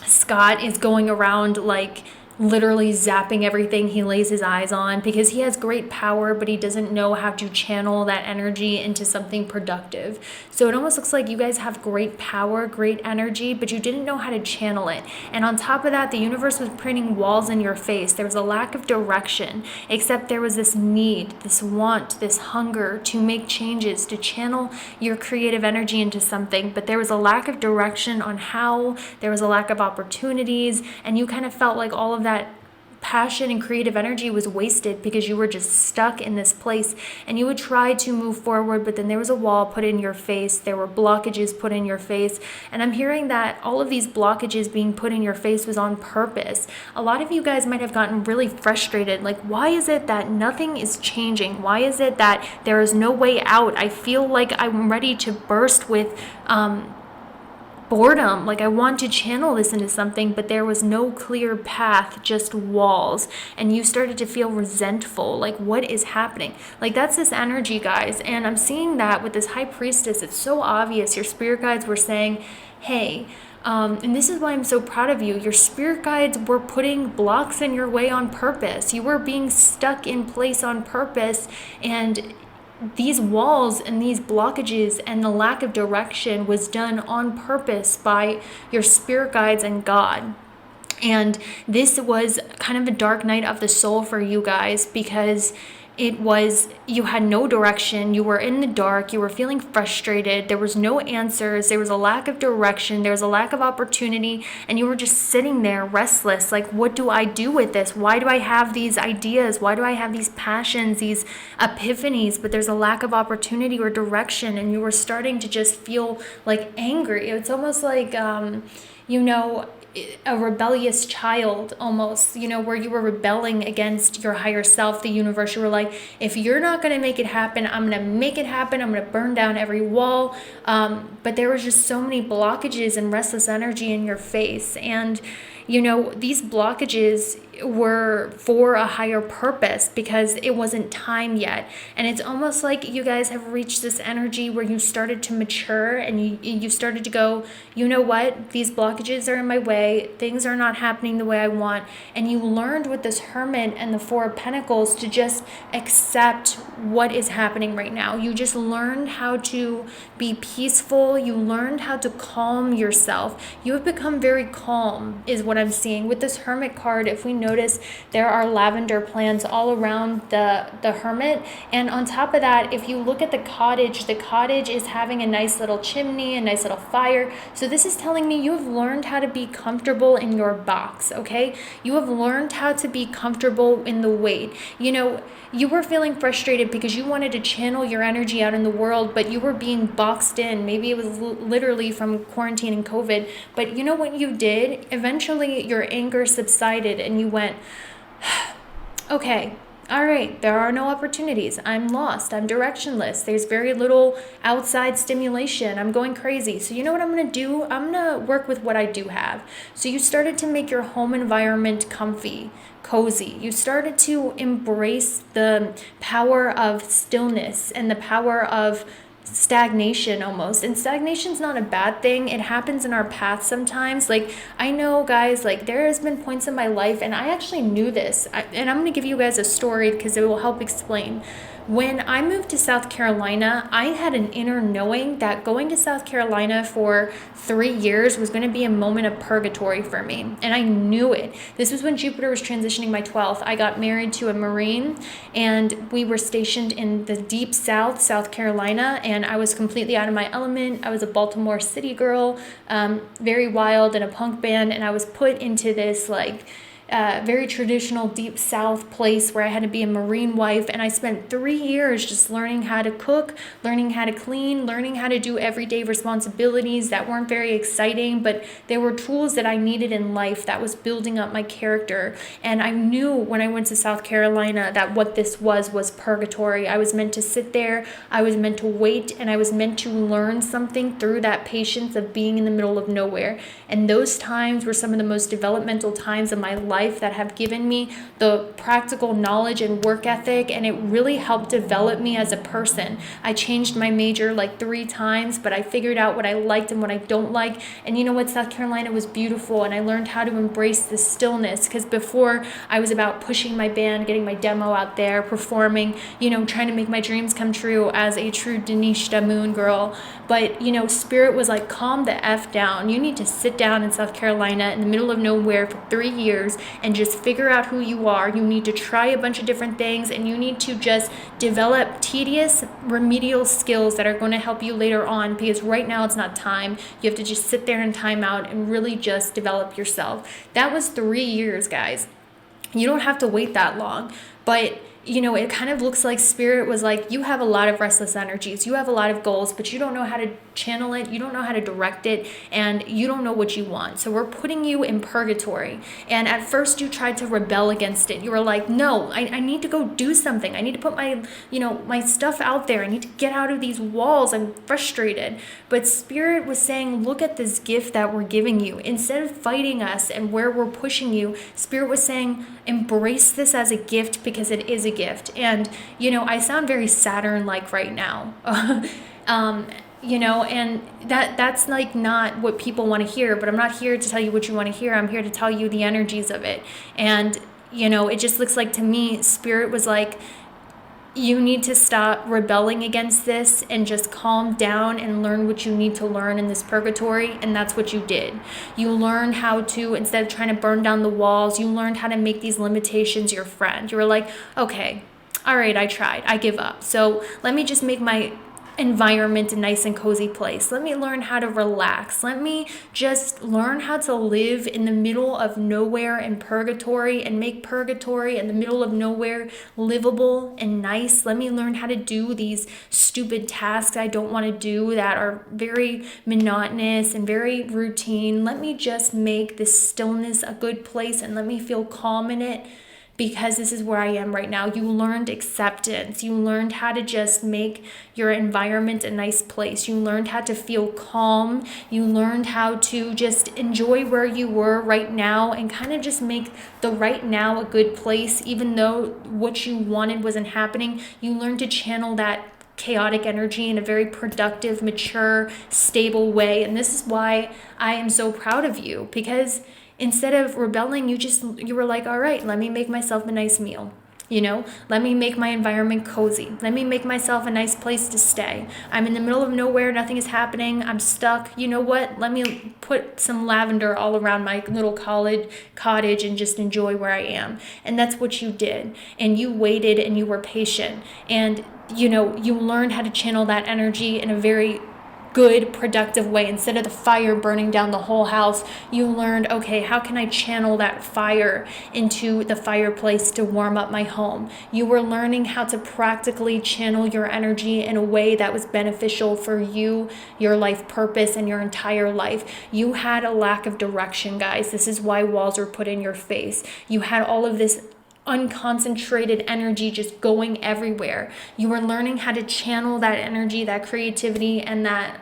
[SPEAKER 1] Scott is going around like literally zapping everything he lays his eyes on because he has great power, but he doesn't know how to channel that energy into something productive. So it almost looks like you guys have great power, great energy, but you didn't know how to channel it. And on top of that, the universe was putting walls in your face. There was a lack of direction, except there was this need, this want, this hunger to make changes, to channel your creative energy into something. But there was a lack of direction on how, there was a lack of opportunities, and you kind of felt like all of that passion and creative energy was wasted because you were just stuck in this place, and you would try to move forward, but then there was a wall put in your face. There were blockages put in your face, and I'm hearing that all of these blockages being put in your face was on purpose. A lot of you guys might have gotten really frustrated, like, why is it that nothing is changing? Why is it that there is no way out? I feel like I'm ready to burst with boredom, like I want to channel this into something, but there was no clear path, just walls, and you started to feel resentful, like what is happening? Like that's this energy, guys, and I'm seeing that with this high priestess. It's so obvious. Your spirit guides were saying, hey, and this is why I'm so proud of you. Your spirit guides were putting blocks in your way on purpose. You were being stuck in place on purpose, and these walls and these blockages and the lack of direction was done on purpose by your spirit guides and God. And this was kind of a dark night of the soul for you guys because you had no direction, you were in the dark, you were feeling frustrated, there was no answers, there was a lack of direction, there was a lack of opportunity, and you were just sitting there restless, like, what do I do with this? Why do I have these ideas? Why do I have these passions, these epiphanies, but there's a lack of opportunity or direction, and you were starting to just feel like angry. It's almost like, a rebellious child almost, where you were rebelling against your higher self, the universe. You were like, if you're not going to make it happen, I'm going to make it happen. I'm going to burn down every wall. But there was just so many blockages and restless energy in your face. And, these blockages were for a higher purpose because it wasn't time yet. And it's almost like you guys have reached this energy where you started to mature, and you started to go, you know what, these blockages are in my way, things are not happening the way I want. And you learned with this Hermit and the Four of Pentacles to just accept what is happening right now. You just learned how to be peaceful. You learned how to calm yourself. You have become very calm, is what I'm seeing. With this Hermit card, if we notice, there are lavender plants all around the Hermit. And on top of that, if you look at the cottage is having a nice little chimney, a nice little fire. So this is telling me you have learned how to be comfortable in your box, okay? You have learned how to be comfortable in the weight. You were feeling frustrated because you wanted to channel your energy out in the world, but you were being boxed in. Maybe it was literally from quarantine and COVID. But you know what you did? Eventually, your anger subsided and you went, okay, all right, there are no opportunities. I'm lost. I'm directionless. There's very little outside stimulation. I'm going crazy. So you know what I'm going to do? I'm going to work with what I do have. So you started to make your home environment comfy, cozy. You started to embrace the power of stillness and the power of stagnation almost. And stagnation's not a bad thing. It happens in our path sometimes. Like, I know, guys, like, there has been points in my life, and I actually knew this, and I'm going to give you guys a story because it will help explain. When I moved to South Carolina, I had an inner knowing that going to South Carolina for 3 years was going to be a moment of purgatory for me. And I knew it. This was when Jupiter was transitioning my 12th. I got married to a Marine, and we were stationed in the deep South, South Carolina, and I was completely out of my element. I was a Baltimore city girl, very wild in a punk band, and I was put into this, like, very traditional deep South place where I had to be a Marine wife, and I spent 3 years just learning how to cook, learning how to clean, learning how to do everyday responsibilities that weren't very exciting, but they were tools that I needed in life that was building up my character. And I knew when I went to South Carolina that what this was purgatory. I was meant to sit there, I was meant to wait, and I was meant to learn something through that patience of being in the middle of nowhere. And those times were some of the most developmental times of my life that have given me the practical knowledge and work ethic, and it really helped develop me as a person. I changed my major like 3 times, but I figured out what I liked and what I don't like. And you know what? South Carolina was beautiful, and I learned how to embrace the stillness, because before I was about pushing my band, getting my demo out there, performing, trying to make my dreams come true as a true Denishta Moon girl. But, Spirit was like, calm the F down. You need to sit down in South Carolina in the middle of nowhere for 3 years and just figure out who you are. You need to try a bunch of different things, and you need to just develop tedious remedial skills that are going to help you later on, because right now it's not time. You have to just sit there and time out and really just develop yourself. That was 3 years, guys. You don't have to wait that long, but it kind of looks like Spirit was like, you have a lot of restless energies, you have a lot of goals, but you don't know how to channel it, you don't know how to direct it, and you don't know what you want. So we're putting you in purgatory. And at first you tried to rebel against it. You were like, no, I need to go do something. I need to put my stuff out there. I need to get out of these walls. I'm frustrated. But Spirit was saying, look at this gift that we're giving you. Instead of fighting us and where we're pushing you, Spirit was saying, embrace this as a gift, because it is a gift. And I sound very Saturn-like right now. And that's like not what people want to hear, but I'm not here to tell you what you want to hear. I'm here to tell you the energies of it. And it just looks like, to me, Spirit was like, you need to stop rebelling against this and just calm down and learn what you need to learn in this purgatory. And that's what you did. You learned how to, instead of trying to burn down the walls, you learned how to make these limitations your friend. You were like, okay, all right, I tried, I give up. So let me just make my environment a nice and cozy place. Let me learn how to relax. Let me just learn how to live in the middle of nowhere and purgatory, and make purgatory in the middle of nowhere livable and nice. Let me learn how to do these stupid tasks I don't want to do that are very monotonous and very routine. Let me just make this stillness a good place, and let me feel calm in it, because this is where I am right now. You learned acceptance. You learned how to just make your environment a nice place. You learned how to feel calm. You learned how to just enjoy where you were right now, and kind of just make the right now a good place, even though what you wanted wasn't happening. You learned to channel that chaotic energy in a very productive, mature, stable way. And this is why I am so proud of you, because instead of rebelling, you were like, all right, let me make myself a nice meal. Let me make my environment cozy. Let me make myself a nice place to stay. I'm in the middle of nowhere. Nothing is happening. I'm stuck. You know what? Let me put some lavender all around my little cottage and just enjoy where I am. And that's what you did. And you waited, and you were patient. And, you learned how to channel that energy in a very good, productive way. Instead of the fire burning down the whole house, you learned, okay, how can I channel that fire into the fireplace to warm up my home? You were learning how to practically channel your energy in a way that was beneficial for you, your life purpose, and your entire life. You had a lack of direction, guys. This is why walls were put in your face. You had all of this unconcentrated energy just going everywhere. You were learning how to channel that energy, that creativity, and that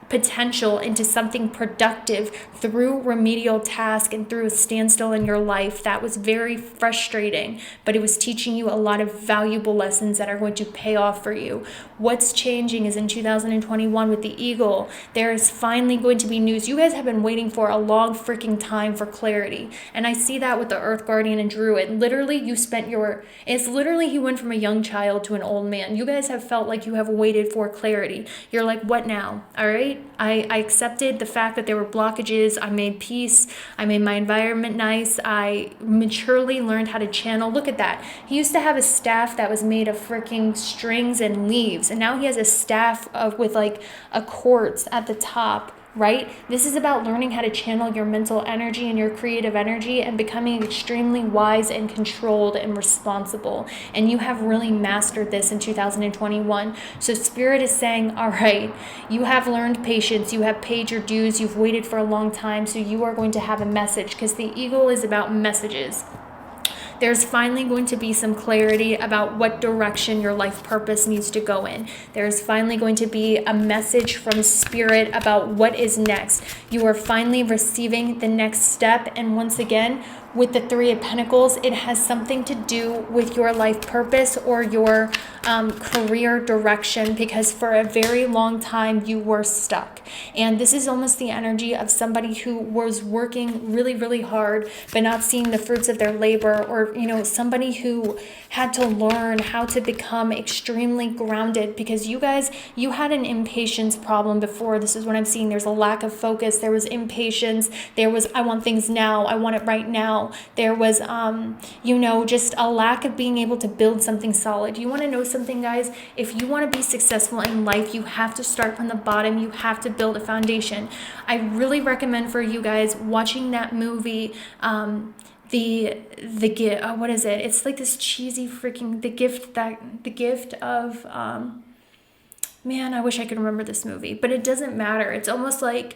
[SPEAKER 1] potential into something productive through remedial task and through a standstill in your life. That was very frustrating, but it was teaching you a lot of valuable lessons that are going to pay off for you. What's changing is in 2021 with the Eagle, there is finally going to be news. You guys have been waiting for a long freaking time for clarity. And I see that with the Earth Guardian and Druid. Literally, it's literally he went from a young child to an old man. You guys have felt like you have waited for clarity. You're like, what now? All right. I accepted the fact that there were blockages. I made peace. I made my environment nice. I maturely learned how to channel. Look at that. He used to have a staff that was made of freaking strings and leaves. And now he has a staff with like a quartz at the top. Right? This is about learning how to channel your mental energy and your creative energy and becoming extremely wise and controlled and responsible. And you have really mastered this in 2021. So Spirit is saying, all right, you have learned patience. You have paid your dues. You've waited for a long time. So you are going to have a message, because the Eagle is about messages. There's finally going to be some clarity about what direction your life purpose needs to go in. There's finally going to be a message from Spirit about what is next. You are finally receiving the next step. And once again, with the Three of Pentacles, it has something to do with your life purpose or your career direction, because for a very long time you were stuck. And this is almost the energy of somebody who was working really, really hard but not seeing the fruits of their labor, or somebody who had to learn how to become extremely grounded, because you had an impatience problem before. This is what I'm seeing. There's a lack of focus. There was impatience. There was, I want things now. I want it right now. There was, just a lack of being able to build something solid. You want to know something, guys? If you want to be successful in life, you have to start from the bottom. You have to build a foundation. I really recommend for you guys watching that movie, the gift. What is it? It's like this cheesy freaking the gift of man, I wish I could remember this movie, but it doesn't matter. It's almost like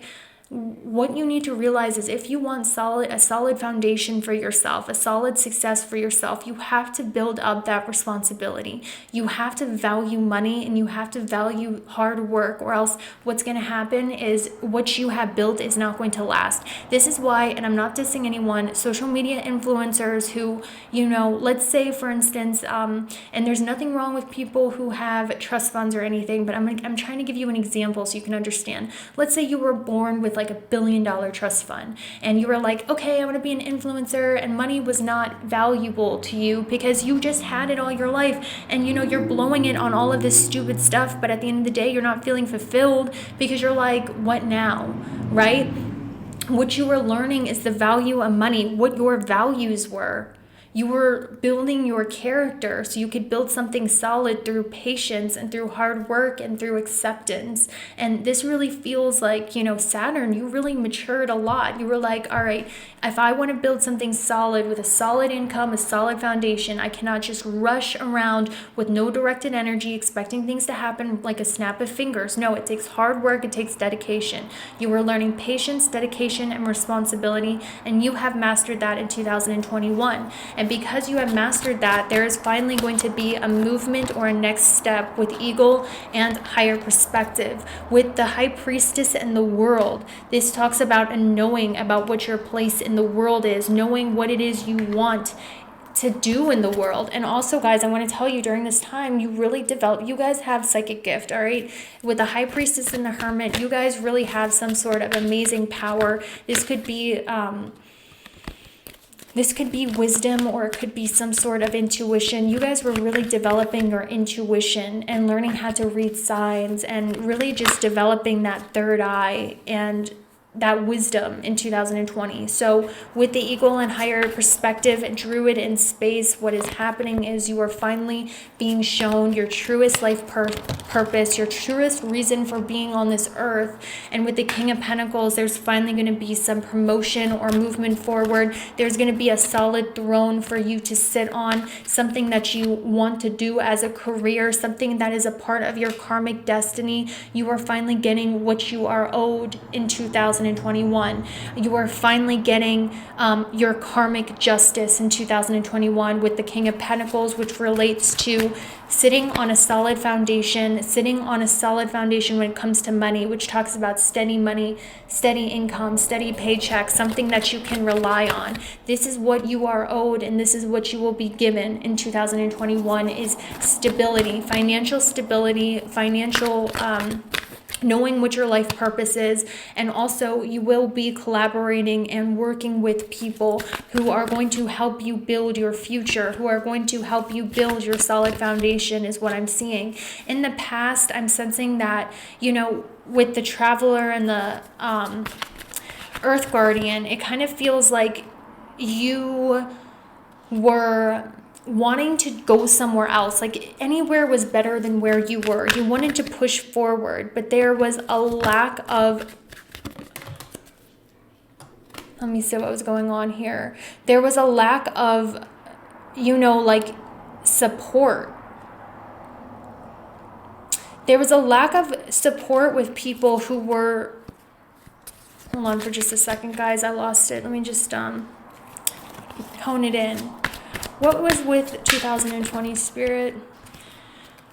[SPEAKER 1] what you need to realize is if you want a solid foundation for yourself, a solid success for yourself, you have to build up that responsibility. You have to value money and you have to value hard work, or else what's going to happen is what you have built is not going to last. This is why, and I'm not dissing anyone, social media influencers who, let's say for instance, and there's nothing wrong with people who have trust funds or anything, but I'm trying to give you an example so you can understand. Let's say you were born with like $1 billion trust fund, and you were like, okay, I want to be an influencer, and money was not valuable to you because you just had it all your life, and you're blowing it on all of this stupid stuff, but at the end of the day you're not feeling fulfilled because you're like, what now, right? What you were learning is the value of money, what your values were. You were building your character so you could build something solid through patience and through hard work and through acceptance. And this really feels like, Saturn, you really matured a lot. You were like, all right, if I want to build something solid with a solid income, a solid foundation, I cannot just rush around with no directed energy expecting things to happen like a snap of fingers. No, it takes hard work. It takes dedication. You were learning patience, dedication, and responsibility, and you have mastered that in 2021. And because you have mastered that, there is finally going to be a movement or a next step with Eagle and higher perspective. With the High Priestess and the world, this talks about a knowing about what your place in the world is, knowing what it is you want to do in the world. And also, guys, I want to tell you, during this time, you really develop, you guys have psychic gift, all right? With the High Priestess and the Hermit, you guys really have some sort of amazing power. This could be wisdom, or it could be some sort of intuition. You guys were really developing your intuition and learning how to read signs and really just developing that third eye and that wisdom in 2020. So with the Eagle and higher perspective, Druid in space, what is happening is you are finally being shown your truest life purpose, your truest reason for being on this earth. And with the King of Pentacles, there's finally going to be some promotion or movement forward. There's going to be a solid throne for you to sit on, something that you want to do as a career, something that is a part of your karmic destiny. You are finally getting what you are owed in 2020. 2021. You are finally getting your karmic justice in 2021 with the King of Pentacles, which relates to sitting on a solid foundation when it comes to money, which talks about steady money, steady income, steady paycheck, something that you can rely on. This is what you are owed, and this is what you will be given in 2021 is stability, financial knowing what your life purpose is. And also you will be collaborating and working with people who are going to help you build your future, who are going to help you build your solid foundation is what I'm seeing. In the past, I'm sensing that, with the Traveler and the Earth Guardian, it kind of feels like you were wanting to go somewhere else, like anywhere was better than where you were. You wanted to push forward, but there was a lack of, let me see what was going on here. There was a lack of, support. There was a lack of support with people who were, hold on for just a second, guys, I lost it. Let me just hone it in. What was with 2020, Spirit?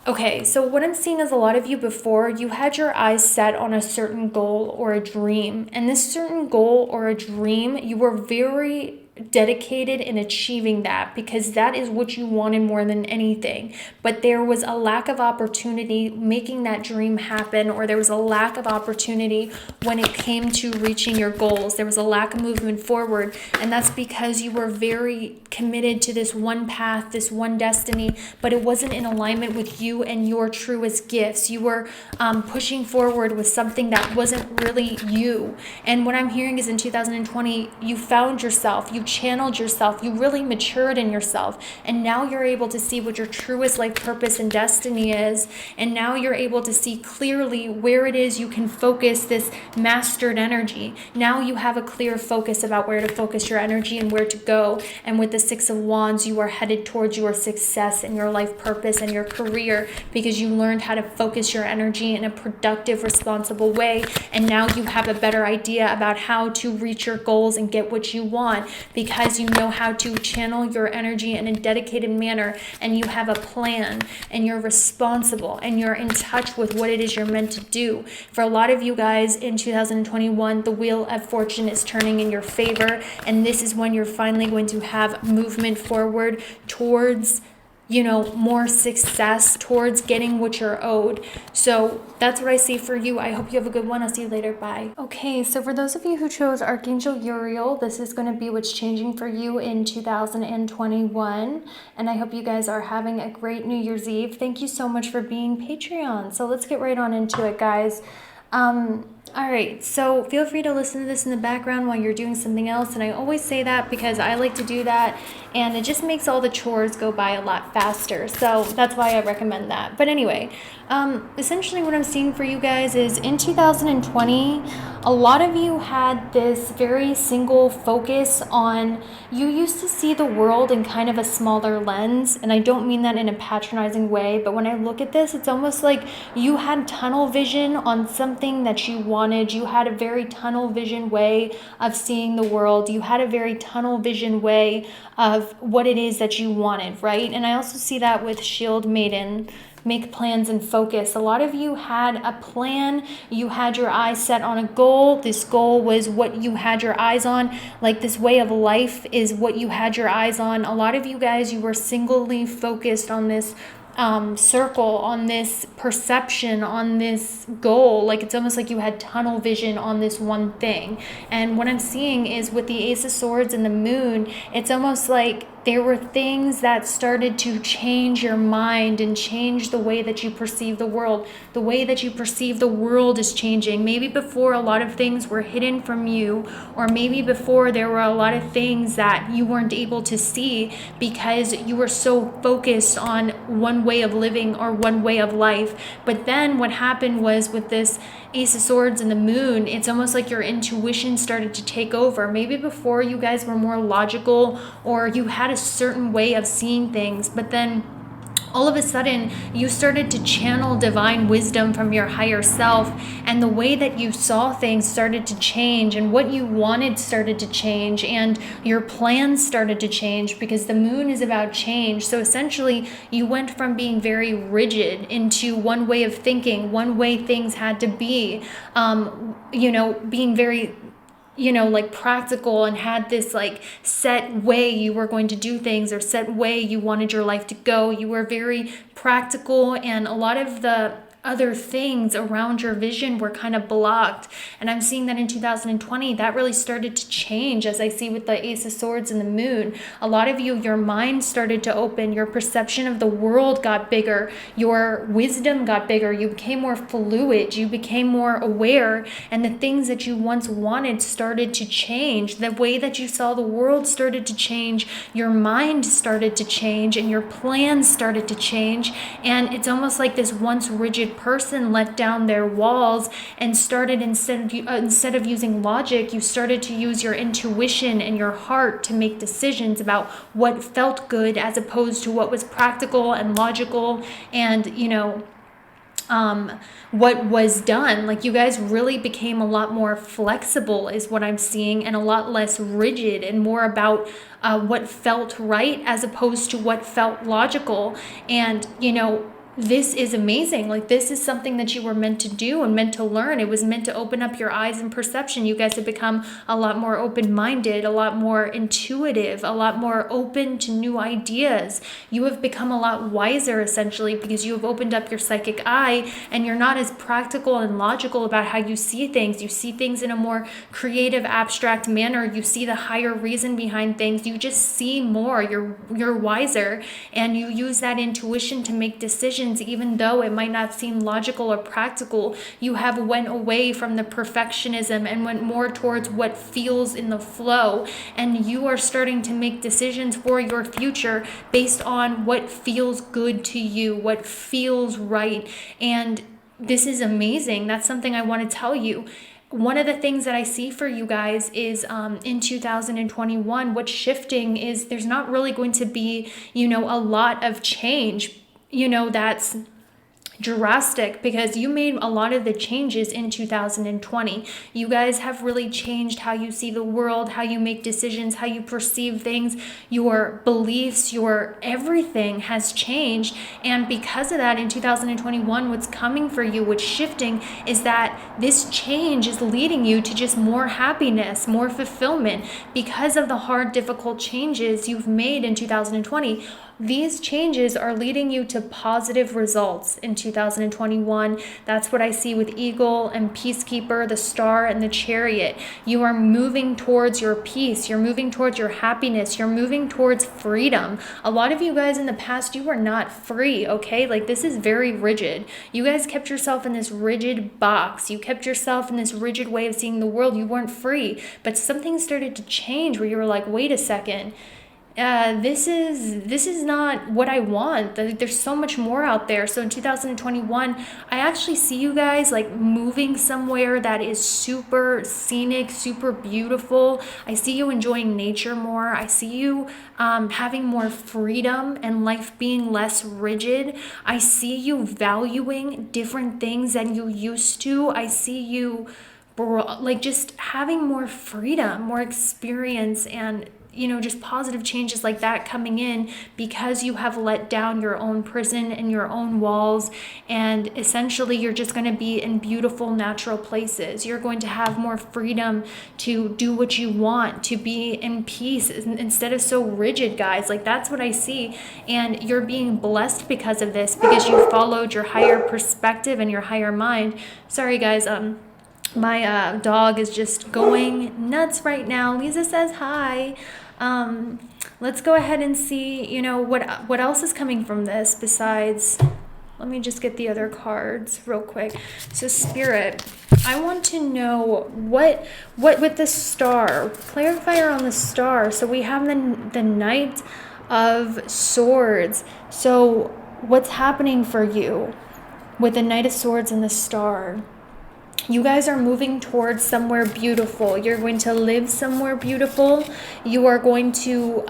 [SPEAKER 1] Okay, so what I'm seeing is a lot of you before, you had your eyes set on a certain goal or a dream. And this certain goal or a dream, you were very dedicated in achieving that because that is what you wanted more than anything. But there was a lack of opportunity making that dream happen, or there was a lack of opportunity when it came to reaching your goals. There was a lack of movement forward, and that's because you were very committed to this one path, this one destiny, but it wasn't in alignment with you and your truest gifts. You were pushing forward with something that wasn't really you. And what I'm hearing is in 2020, you found yourself, you channeled yourself, you really matured in yourself, and now you're able to see what your truest life purpose and destiny is, and now you're able to see clearly where it is you can focus this mastered energy. Now you have a clear focus about where to focus your energy and where to go, and with the Six of Wands, you are headed towards your success and your life purpose and your career because you learned how to focus your energy in a productive, responsible way, and now you have a better idea about how to reach your goals and get what you want, because you know how to channel your energy in a dedicated manner, and you have a plan, and you're responsible, and you're in touch with what it is you're meant to do. For a lot of you guys in 2021, the wheel of fortune is turning in your favor, and this is when you're finally going to have movement forward towards more success, towards getting what you're owed. So that's what I see for you. I hope you have a good one. I'll see you later. Bye. Okay, so for those of you who chose Archangel Uriel, this is going to be what's changing for you in 2021. And I hope you guys are having a great New Year's Eve. Thank you so much for being Patreon. So let's get right on into it, guys. All right, so feel free to listen to this in the background while you're doing something else, and I always say that because I like to do that, and it just makes all the chores go by a lot faster, so that's why I recommend that. But anyway, essentially what I'm seeing for you guys is in 2020, a lot of you had this very single focus on, you used to see the world in kind of a smaller lens, and I don't mean that in a patronizing way, but when I look at this, it's almost like you had tunnel vision on something that you wanted. You had a very tunnel vision way of seeing the world. You had a very tunnel vision way of what it is that you wanted, right? And I also see that with Shield Maiden, make plans and focus. A lot of you had a plan. You had your eyes set on a goal. This goal was what you had your eyes on. Like this way of life is what you had your eyes on. A lot of you guys, you were singly focused on this circle, on this perception, on this goal. Like it's almost like you had tunnel vision on this one thing. And what I'm seeing is with the Ace of Swords and the Moon, it's almost like there were things that started to change your mind and change the way that you perceive the world. The way that you perceive the world is changing. Maybe before a lot of things were hidden from you, or maybe before there were a lot of things that you weren't able to see because you were so focused on one way of living or one way of life. But then what happened was with this Ace of Swords and the Moon, it's almost like your intuition started to take over. Maybe before you guys were more logical, or you had a certain way of seeing things, but then all of a sudden you started to channel divine wisdom from your higher self, and the way that you saw things started to change, and what you wanted started to change, and your plans started to change, because the moon is about change. So essentially you went from being very rigid into one way of thinking, one way things had to be, being very like practical, and had this like set way you were going to do things, or set way you wanted your life to go. You were very practical, and a lot of the other things around your vision were kind of blocked. And I'm seeing that in 2020 that really started to change, as I see with the Ace of Swords and the moon. A lot of you, your mind started to open, your perception of the world got bigger, your wisdom got bigger, you became more fluid, you became more aware, and the things that you once wanted started to change. The way that you saw the world started to change, your mind started to change, and your plans started to change. And it's almost like this once rigid person let down their walls and started, instead of using logic, you started to use your intuition and your heart to make decisions about what felt good, as opposed to what was practical and logical, and what was done. Like, you guys really became a lot more flexible is what I'm seeing, and a lot less rigid, and more about what felt right as opposed to what felt logical. And this is amazing. Like, this is something that you were meant to do and meant to learn. It was meant to open up your eyes and perception. You guys have become a lot more open-minded, a lot more intuitive, a lot more open to new ideas. You have become a lot wiser, essentially, because you have opened up your psychic eye, and you're not as practical and logical about how you see things. You see things in a more creative, abstract manner. You see the higher reason behind things. You just see more. You're wiser, and you use that intuition to make decisions, even though it might not seem logical or practical. You have went away from the perfectionism and went more towards what feels in the flow, and you are starting to make decisions for your future based on what feels good to you, what feels right. And this is amazing. That's something I want to tell you. One of the things that I see for you guys is in 2021, what's shifting is there's not really going to be, a lot of change, that's drastic, because you made a lot of the changes in 2020. You guys have really changed how you see the world, how you make decisions, how you perceive things, your beliefs, your everything has changed. And because of that, in 2021, what's coming for you, what's shifting, is that this change is leading you to just more happiness, more fulfillment, because of the hard, difficult changes you've made in 2020. These changes are leading you to positive results in 2021. That's what I see with Eagle and Peacekeeper, the Star, and the Chariot. You are moving towards your peace. You're moving towards your happiness. You're moving towards freedom. A lot of you guys in the past, you were not free, okay? Like, this is very rigid. You guys kept yourself in this rigid box. You kept yourself in this rigid way of seeing the world. You weren't free. But something started to change where you were like, wait a second. This is not what I want. There's so much more out there. So in 2021, I actually see you guys like moving somewhere that is super scenic, super beautiful. I see you enjoying nature more. I see you having more freedom and life being less rigid. I see you valuing different things than you used to. I see you like just having more freedom, more experience, and just positive changes like that coming in, because you have let down your own prison and your own walls. And essentially, you're just going to be in beautiful, natural places. You're going to have more freedom to do what you want, to be in peace instead of so rigid, guys. Like, that's what I see. And you're being blessed because of this, because you followed your higher perspective and your higher mind. Sorry, guys. My dog is just going nuts right now. Lisa says hi. Let's go ahead and see, what else is coming from this besides, let me just get the other cards real quick. So Spirit, I want to know what with the Star, clarifier on the Star. So we have the Knight of Swords. So what's happening for you with the Knight of Swords and the Star? You guys are moving towards somewhere beautiful. You're going to live somewhere beautiful. You are going to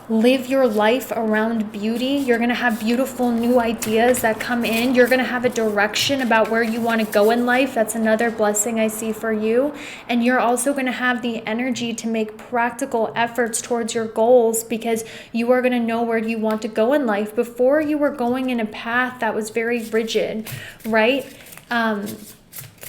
[SPEAKER 1] live your life around beauty. You're going to have beautiful new ideas that come in. You're going to have a direction about where you want to go in life. That's another blessing I see for you. And you're also going to have the energy to make practical efforts towards your goals, because you are going to know where you want to go in life. Before, you were going in a path that was very rigid, right?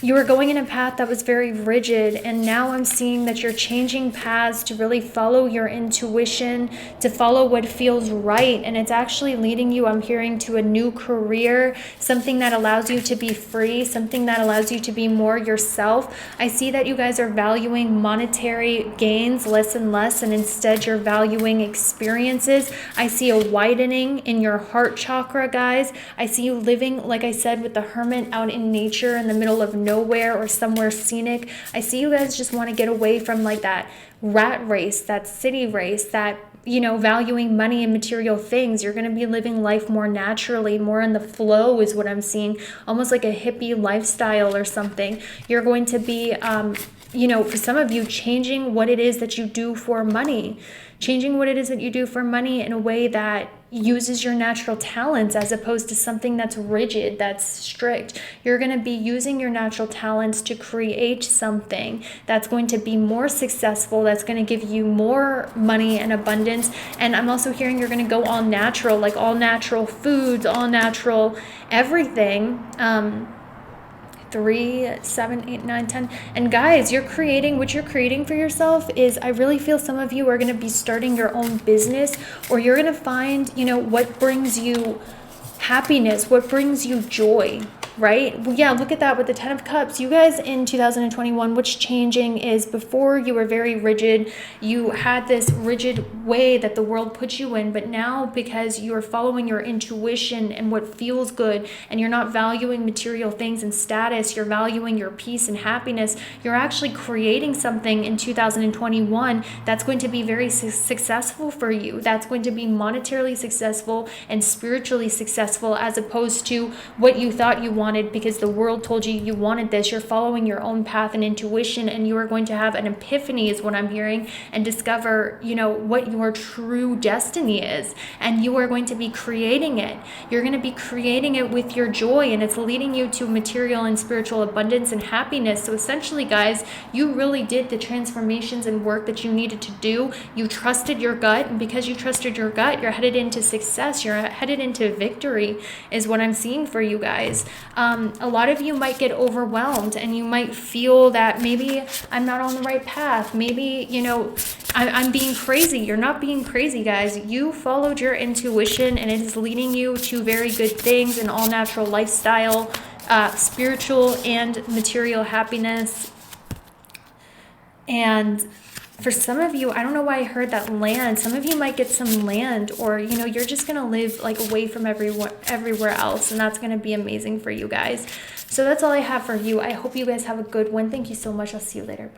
[SPEAKER 1] You were going in a path that was very rigid, and now I'm seeing that you're changing paths to really follow your intuition, to follow what feels right, and it's actually leading you, I'm hearing, to a new career, something that allows you to be free, something that allows you to be more yourself. I see that you guys are valuing monetary gains less and less, and instead you're valuing experiences. I see a widening in your heart chakra, guys. I see you living, like I said, with the hermit out in nature in the middle of nowhere or somewhere scenic. I see you guys just want to get away from like that rat race, that city race, that, you know, valuing money and material things. You're going to be living life more naturally, more in the flow is what I'm seeing, almost like a hippie lifestyle or something. You're going to be, you know, for some of you, changing what it is that you do for money, changing what it is that you do for money in a way that uses your natural talents as opposed to something that's rigid, that's strict. You're going to be using your natural talents to create something that's going to be more successful, that's going to give you more money and abundance. And I'm also hearing you're going to go all natural, like all natural foods, all natural everything. 3, 7, 8, 9, 10. And guys, you're creating, what you're creating for yourself is, I really feel some of you are going to be starting your own business, or you're going to find, you know, what brings you happiness, what brings you joy, right? Well, yeah, look at that with the 10 of Cups. You guys in 2021, what's changing is, before you were very rigid. You had this rigid way that the world put you in, but now, because you're following your intuition and what feels good, and you're not valuing material things and status, you're valuing your peace and happiness, you're actually creating something in 2021 that's going to be very successful for you. That's going to be monetarily successful and spiritually successful, as opposed to what you thought you wanted because the world told you you wanted this. You're following your own path and intuition, and you are going to have an epiphany, is what I'm hearing, and discover, you know, what your true destiny is, and you are going to be creating it. You're going to be creating it with your joy, and it's leading you to material and spiritual abundance and happiness. So essentially, guys, you really did the transformations and work that you needed to do. You trusted your gut, and because you trusted your gut, you're headed into success. You're headed into victory, is what I'm seeing for you guys. A lot of you might get overwhelmed, and you might feel that maybe I'm not on the right path. Maybe, you know, I'm being crazy. You're not being crazy, guys. You followed your intuition, and it is leading you to very good things, an all natural lifestyle, spiritual and material happiness. And for some of you, I don't know why I heard that land. Some of you might get some land, or, you know, you're just going to live like away from everywhere else. And that's going to be amazing for you guys. So that's all I have for you. I hope you guys have a good one. Thank you so much. I'll see you later.